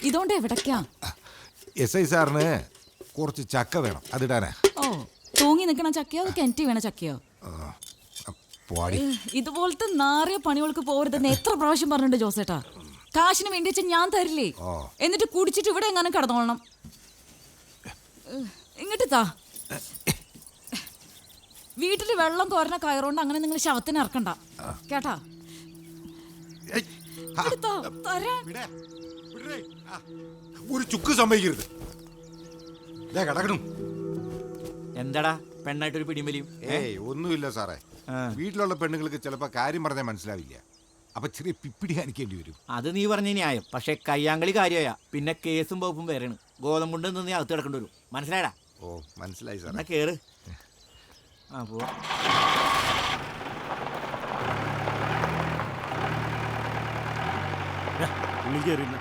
ഇതുകൊണ്ട് എവിടേക്കാ? SI സാറിന് കുറച്ച് ചക്ക വേണം, അതിടാനാ. ഓ, തൂങ്ങി നിൽക്കണ ചക്കയോ അത് കിണറ്റി വീണ ചക്കയോ? പോടി. ഇതുപോലത്തെ നാറിയ പണികൾക്ക് പോകരുതെന്ന് എത്ര പ്രാവശ്യം പറഞ്ഞിട്ടുണ്ട് ജോസേട്ടാ. കാശിന് വേണ്ടി വെച്ചാൽ ഞാൻ തരില്ലേ. എന്നിട്ട് കുടിച്ചിട്ട് ഇവിടെ എങ്ങാനും കടന്നോളണം. ഇങ്ങോട്ട് താ. വീട്ടില് വെള്ളം കോരണ കയറുകൊണ്ട് അങ്ങനെ നിങ്ങൾ ശവത്തിന് ഇറക്കണ്ട കേട്ടാ. ഒരു ചുക്ക് സമ്മതിക്കരുത്. കിടക്കണം. എന്താടാ പെണ്ണായിട്ടൊരു പിടിമലിയും? ഒന്നുമില്ല സാറേ, വീട്ടിലുള്ള പെണ്ണുങ്ങൾക്ക് ചിലപ്പോ കാര്യം പറഞ്ഞാൽ മനസ്സിലാവില്ല. അപ്പൊ ചെറിയ പിപ്പിടി കാണിക്കേണ്ടി വരും. അത് നീ പറഞ്ഞ ന്യായം. പക്ഷെ കയ്യാങ്കളി കാര്യമായ പിന്നെ കേസും വകുപ്പും വേറെയാണ്. ഗോതമ്പുണ്ട് നിന്ന് നീ അകത്ത് കിടക്കേണ്ടി വരും. മനസ്സിലായടാ? ഓ മനസ്സിലായി സാർ. എന്നാ കേറ്. പോവാ. ഉള്ളിൽ കയറിയില്ല.